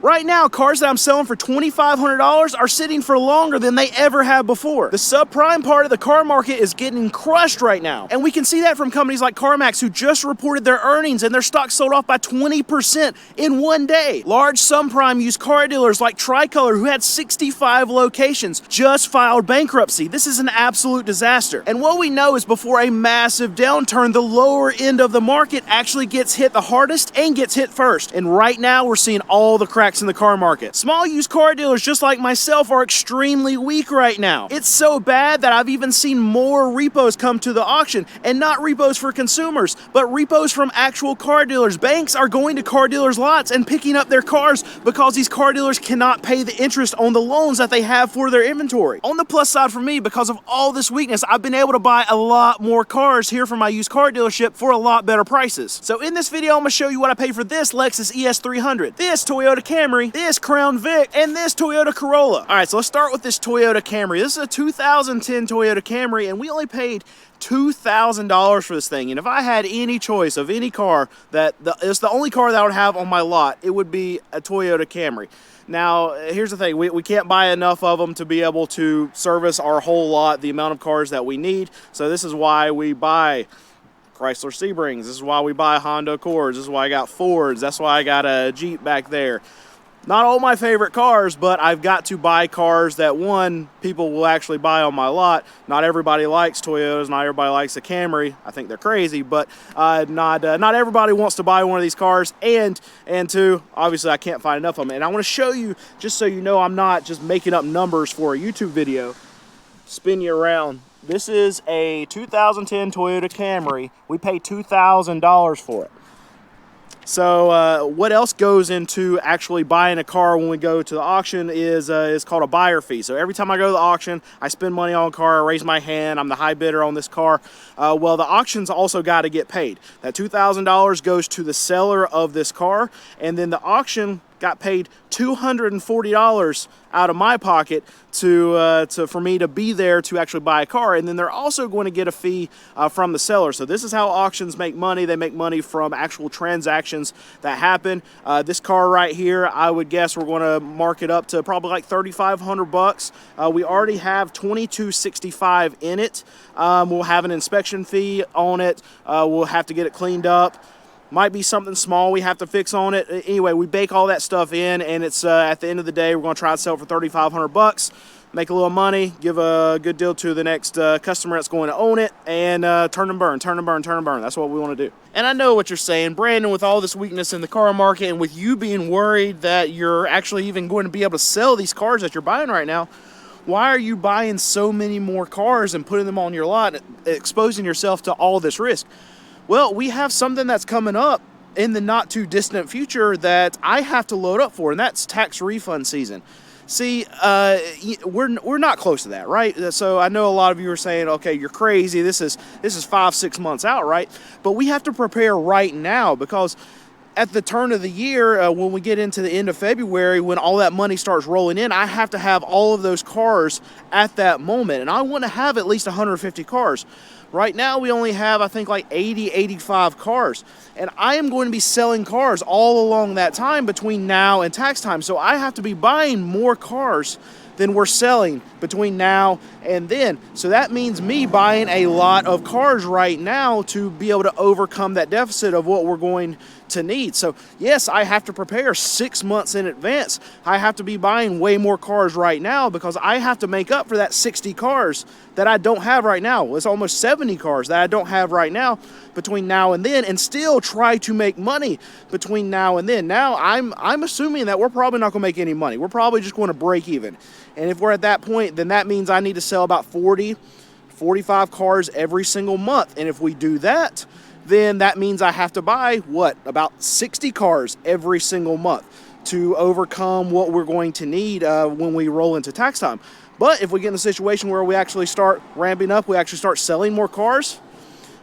Right now, cars that I'm selling for $2,500 are sitting for longer than they ever have before. The subprime part of the car market is getting crushed right now. And we can see that from companies like CarMax, who just reported their earnings and their stock sold off by 20% in one day. Large subprime used car dealers like Tricolor, who had 65 locations, just filed bankruptcy. This is an absolute disaster. And what we know is before a massive downturn, the lower end of the market actually gets hit the hardest and gets hit first. And right now, we're seeing all the cracks in the car market. Small used car dealers just like myself are extremely weak right now. It's so bad that I've even seen more repos come to the auction, and not repos for consumers, but repos from actual car dealers. Banks are going to car dealers' lots and picking up their cars because these car dealers cannot pay the interest on the loans that they have for their inventory. On the plus side for me, because of all this weakness, I've been able to buy a lot more cars here from my used car dealership for a lot better prices. So in this video, I'm going to show you what I paid for this Lexus ES300, this Toyota Camry, this Crown Vic, and this Toyota Corolla. All right, so let's start with this Toyota Camry. This is a 2010 Toyota Camry, and we only paid $2,000 for this thing. And if I had any choice of any car it's the only car that I would have on my lot, it would be a Toyota Camry. Now, here's the thing. We can't buy enough of them to be able to service our whole lot, the amount of cars that we need. So this is why we buy Chrysler Sebrings. This is why we buy Honda Accords. This is why I got Fords. That's why I got a Jeep back there. Not all my favorite cars, but I've got to buy cars that, one, people will actually buy on my lot. Not everybody likes Toyotas. Not everybody likes a Camry. I think they're crazy, but not everybody wants to buy one of these cars. And two, obviously I can't find enough of them. And I want to show you, just so you know I'm not just making up numbers for a YouTube video, spin you around. This is a 2010 Toyota Camry. We paid $2,000 for it. So what else goes into actually buying a car when we go to the auction is called a buyer fee. So every time I go to the auction, I spend money on a car, I raise my hand, I'm the high bidder on this car. Well, the auction's also got to get paid. That $2,000 goes to the seller of this car, and then the auction got paid $240 out of my pocket for me to be there to actually buy a car. And then they're also going to get a fee from the seller. So this is how auctions make money. They make money from actual transactions that happen. This car right here, I would guess we're going to mark it up to probably like $3,500. We already have $2,265 in it. We'll have an inspection fee on it. We'll have to get it cleaned up. Might be something small we have to fix on it. Anyway, we bake all that stuff in, and it's at the end of the day, we're going to try to sell it for $3,500, make a little money, give a good deal to the next customer that's going to own it, and turn and burn, turn and burn, turn and burn. That's what we want to do. And I know what you're saying, Brandon, with all this weakness in the car market, and with you being worried that you're actually even going to be able to sell these cars that you're buying right now, why are you buying so many more cars and putting them on your lot, exposing yourself to all this risk? Well, we have something that's coming up in the not too distant future that I have to load up for, and that's tax refund season. See, we're not close to that, right? So I know a lot of you are saying, okay, you're crazy. This is 5-6 months out, right? But we have to prepare right now, because at the turn of the year, when we get into the end of February, when all that money starts rolling in, I have to have all of those cars at that moment. And I want to have at least 150 cars. Right now, we only have, I think, like 80, 85 cars. And I am going to be selling cars all along that time between now and tax time. So I have to be buying more cars than we're selling between now and then. So that means me buying a lot of cars right now to be able to overcome that deficit of what we're going to need. So yes, I have to prepare 6 months in advance. I have to be buying way more cars right now because I have to make up for that 60 cars that I don't have right now. It's almost 70 cars that I don't have right now between now and then, and still try to make money between now and then. Now I'm assuming that we're probably not going to make any money. We're probably just going to break even. And if we're at that point, then that means I need to sell about 40, 45 cars every single month. And if we do that, then that means I have to buy, what, about 60 cars every single month to overcome what we're going to need when we roll into tax time. But if we get in a situation where we actually start ramping up, we actually start selling more cars,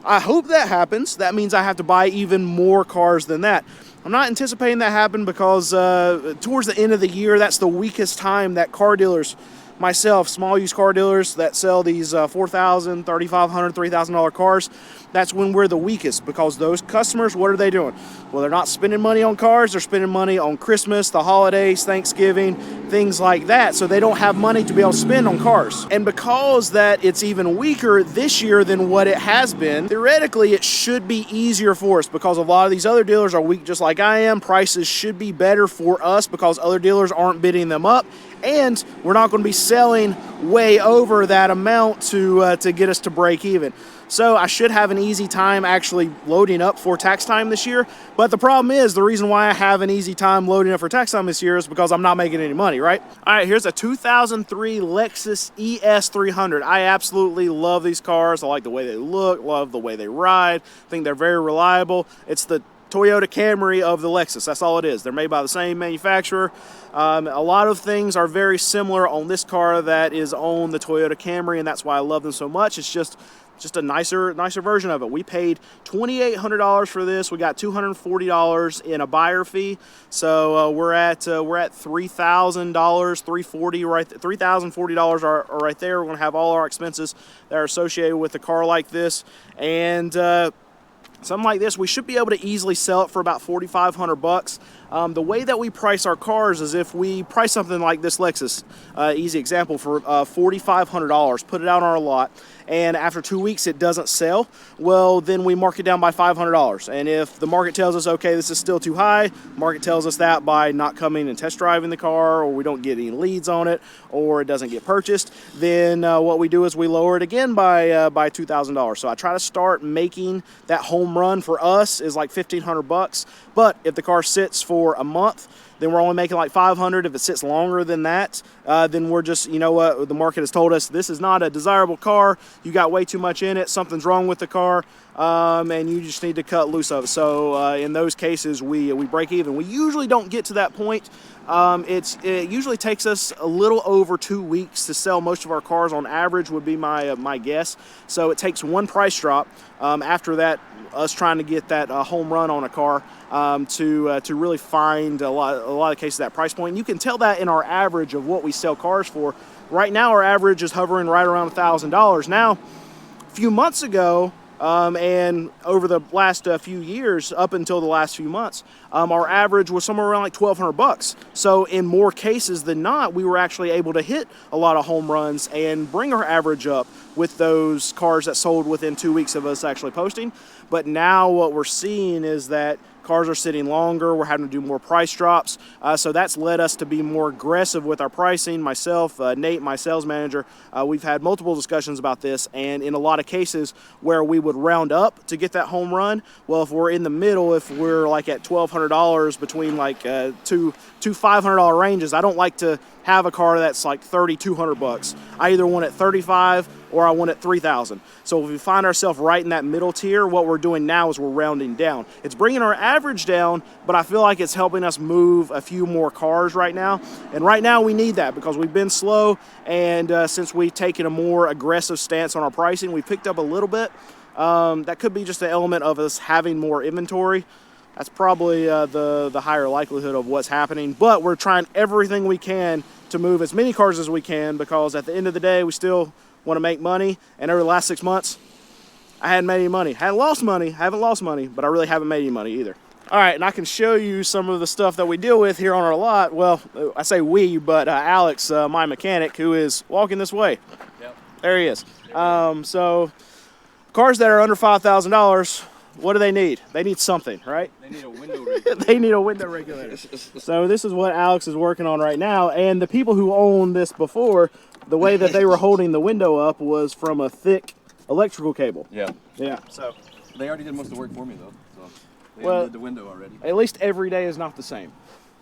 I hope that happens. That means I have to buy even more cars than that. I'm not anticipating that happen because towards the end of the year, that's the weakest time that car dealers, myself, small used car dealers that sell these $4,000, $3,500, $3,000 cars, that's when we're the weakest, because those customers, what are they doing? Well, they're not spending money on cars. They're spending money on Christmas, the holidays, Thanksgiving, things like that. So they don't have money to be able to spend on cars. And because that it's even weaker this year than what it has been, theoretically it should be easier for us because a lot of these other dealers are weak just like I am. Prices should be better for us because other dealers aren't bidding them up. And we're not going to be selling way over that amount to get us to break even. So I should have an easy time actually loading up for tax time this year. But the problem is, the reason why I have an easy time loading up for tax time this year is because I'm not making any money, right? All right, here's a 2003 Lexus ES300. I absolutely love these cars. I like the way they look, love the way they ride. I think they're very reliable. It's the Toyota Camry of the Lexus. That's all it is. They're made by the same manufacturer. A lot of things are very similar on this car that is on the Toyota Camry, and that's why I love them so much. It's just a nicer version of it. We paid $2,800 for this. We got $240 in a buyer fee, so we're at $3,000, $340 right, $3,040 are right there. We're gonna have all our expenses that are associated with a car like this, and something like this, we should be able to easily sell it for about $4,500. The way that we price our cars is if we price something like this Lexus, easy example, for $4,500, put it out on our lot, and after 2 weeks it doesn't sell, well, then we mark it down by $500. And if the market tells us, okay, this is still too high, market tells us that by not coming and test driving the car, or we don't get any leads on it, or it doesn't get purchased, then what we do is we lower it again by $2,000. So I try to start making that home run for us is like $1,500. But if the car sits for a month, then we're only making like $500. If it sits longer than that, then we're just, you know what, the market has told us this is not a desirable car. You got way too much in it. Something's wrong with the car, and you just need to cut loose of it. So in those cases, we break even. We usually don't get to that point. It usually takes us a little over 2 weeks to sell most of our cars on average, would be my guess. So it takes one price drop after that, us trying to get that home run on a car to really find a lot of cases that price point. And you can tell that in our average of what we sell cars for. Right now, our average is hovering right around $1,000. Now, a few months ago, and over the last few years, up until the last few months, our average was somewhere around like $1,200. So in more cases than not, we were actually able to hit a lot of home runs and bring our average up with those cars that sold within 2 weeks of us actually posting. But now what we're seeing is that cars are sitting longer. We're having to do more price drops. So that's led us to be more aggressive with our pricing. Myself, Nate, my sales manager, we've had multiple discussions about this. And in a lot of cases where we would round up to get that home run, well, if we're in the middle, if we're like at $1,200 between like two $500 ranges, I don't like to have a car that's like $3,200. I either want it $35,000 or I want it $3,000. So if we find ourselves right in that middle tier, what we're doing now is we're rounding down. It's bringing our average down, but I feel like it's helping us move a few more cars right now. And right now we need that because we've been slow, and since we've taken a more aggressive stance on our pricing, we picked up a little bit. That could be just an element of us having more inventory. That's probably the higher likelihood of what's happening. But we're trying everything we can to move as many cars as we can, because at the end of the day, we still want to make money. And over the last 6 months, I hadn't made any money. Haven't lost money, but I really haven't made any money either. All right, and I can show you some of the stuff that we deal with here on our lot. Well, I say we, but Alex, my mechanic, who is walking this way. Yep. There he is. So cars that are under $5,000, what do they need? They need something, right? They need a window regulator. They need a window regulator. So this is what Alex is working on right now. And the people who owned this before, the way that they were holding the window up was from a thick electrical cable. Yeah. Yeah. So they already did most of the work for me, though. So they did the window already. At least every day is not the same.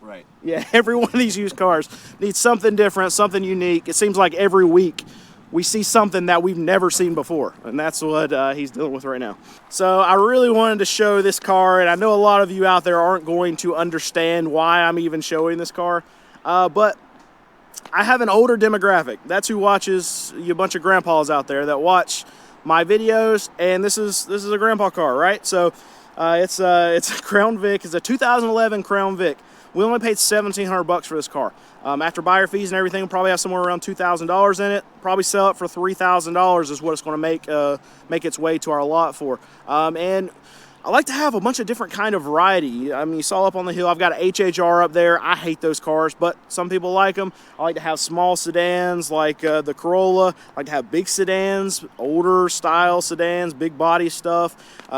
Right. Yeah, every one of these used cars needs something different, something unique. It seems like every week we see something that we've never seen before, and that's what he's dealing with right now. So I really wanted to show this car, and I know a lot of you out there aren't going to understand why I'm even showing this car, but I have an older demographic. That's who watches, you bunch of grandpas out there that watch my videos, and this is a grandpa car, right? So it's a Crown Vic. It's a 2011 Crown Vic. We only paid $1,700 for this car. After buyer fees and everything, we'll probably have somewhere around $2,000 in it. Probably sell it for $3,000 is what it's going to make its way to our lot for. And I like to have a bunch of different kind of variety. I mean, you saw up on the hill, I've got an HHR up there. I hate those cars, but some people like them. I like to have small sedans like the Corolla. I like to have big sedans, older style sedans, big body stuff,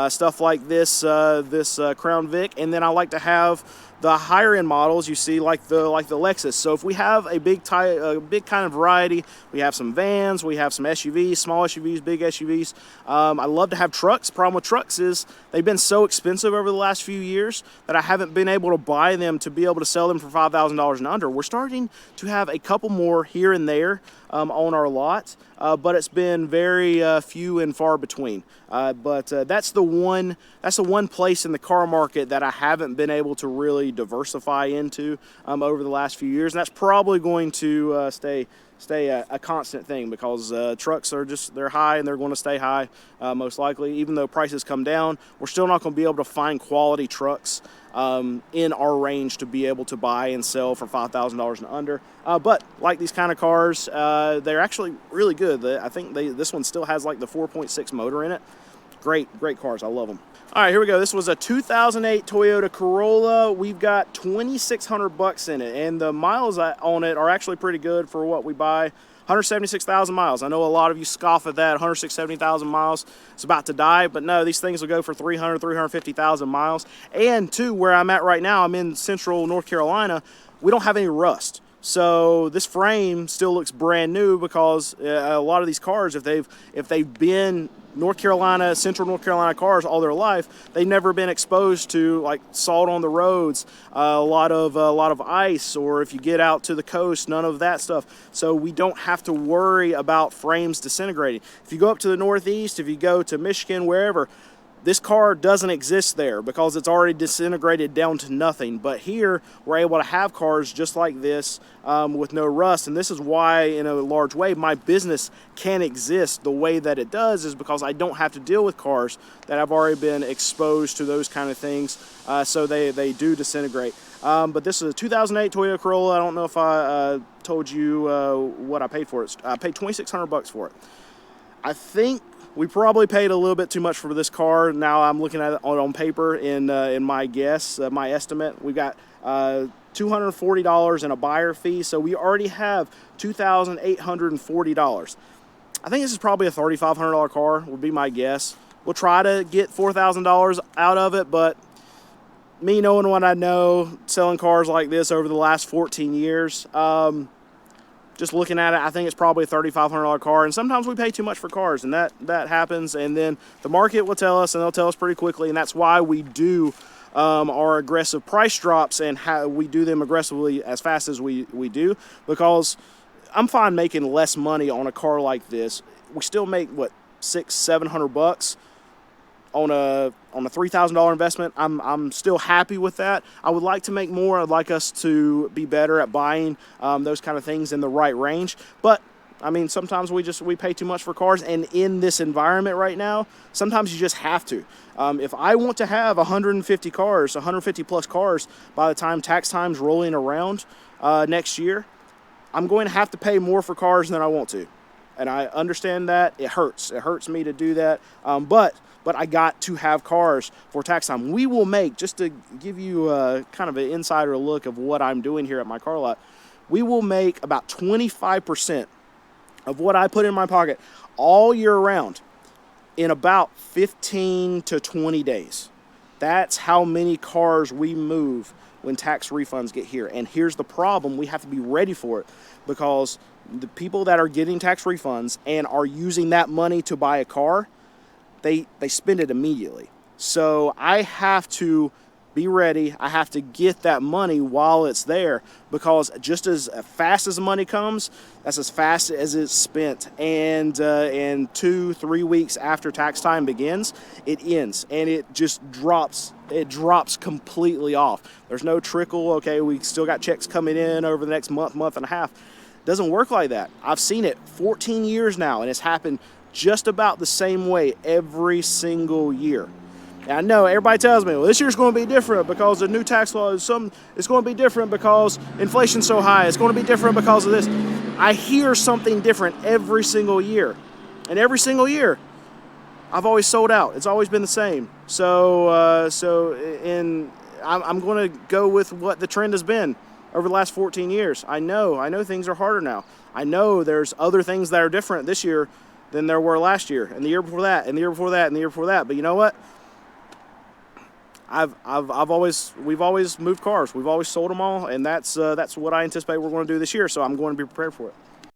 stuff like this Crown Vic. And then I like to have the higher end models you see like the Lexus. So if we have a big kind of variety, we have some vans, we have some SUVs, small SUVs, big SUVs. I love to have trucks. Problem with trucks is they've been so expensive over the last few years that I haven't been able to buy them to be able to sell them for $5,000 and under. We're starting to have a couple more here and there on our lot, but it's been very few and far between. But that's the one place in the car market that I haven't been able to really diversify into over the last few years, and that's probably going to stay a constant thing, because trucks are they're high and they're going to stay high most likely. Even though prices come down, we're still not going to be able to find quality trucks in our range to be able to buy and sell for $5,000 and under. But like these kind of cars, they're actually really good. I think this one still has like the 4.6 motor in it. Great cars. I love them. All right, here we go. This was a 2008 Toyota Corolla. We've got 2,600 bucks in it, and the miles on it are actually pretty good for what we buy. 176,000 miles. I know a lot of you scoff at that. 170,000 miles. It's about to die, but no, these things will go for 350,000 miles. And two, where I'm at right now, I'm in central North Carolina. We don't have any rust. So this frame still looks brand new, because a lot of these cars, if they've been central North Carolina cars all their life, they've never been exposed to like salt on the roads, a lot of ice, or if you get out to the coast, none of that stuff. So we don't have to worry about frames disintegrating. If you go up to the Northeast, if you go to Michigan, wherever, this car doesn't exist there because it's already disintegrated down to nothing. But here, we're able to have cars just like this with no rust. And this is why, in a large way, my business can exist the way that it does, is because I don't have to deal with cars that have already been exposed to those kind of things, so they do disintegrate. But this is a 2008 Toyota Corolla. I don't know if I told you what I paid for it. I paid 2,600 bucks for it. I think we probably paid a little bit too much for this car. Now I'm looking at it on paper in my guess, my estimate. We've got $240 in a buyer fee, so we already have $2,840. I think this is probably a $3,500 car, would be my guess. We'll try to get $4,000 out of it, but me knowing what I know, selling cars like this over the last 14 years, just looking at it, I think it's probably a $3,500 car. And sometimes we pay too much for cars, and that happens. And then the market will tell us, and they'll tell us pretty quickly. And that's why we do our aggressive price drops, and how we do them aggressively as fast as we do, because I'm fine making less money on a car like this. We still make what, $600-700 bucks on a $3,000 investment. I'm still happy with that. I would like to make more. I'd like us to be better at buying those kind of things in the right range. But I mean, sometimes we pay too much for cars, and in this environment right now, sometimes you just have to. If I want to have 150 plus cars by the time tax time's rolling around next year, I'm going to have to pay more for cars than I want to. And I understand that. It hurts. It hurts me to do that. But I got to have cars for tax time. We will make, just to give you kind of an insider look of what I'm doing here at my car lot, we will make about 25% of what I put in my pocket all year round in about 15 to 20 days. That's how many cars we move when tax refunds get here. And here's the problem. We have to be ready for it, because the people that are getting tax refunds and are using that money to buy a car, they spend it immediately. So I have to be ready. I have to get that money while it's there, because just as fast as the money comes, that's as fast as it's spent. And 2-3 weeks after tax time begins, it ends, and it just drops. It drops completely off. There's no trickle. Okay, we still got checks coming in over the next month and a half. It doesn't work like that. I've seen it 14 years now, and it's happened just about the same way every single year. And I know everybody tells me, well, this year's going to be different because the new tax law is it's going to be different because inflation's so high. It's going to be different because of this. I hear something different every single year. And every single year, I've always sold out. It's always been the same. So I'm going to go with what the trend has been over the last 14 years. I know things are harder now. I know there's other things that are different this year than there were last year, and the year before that, and the year before that, and the year before that. But you know what? We've always moved cars. We've always sold them all, and that's what I anticipate we're going to do this year. So I'm going to be prepared for it.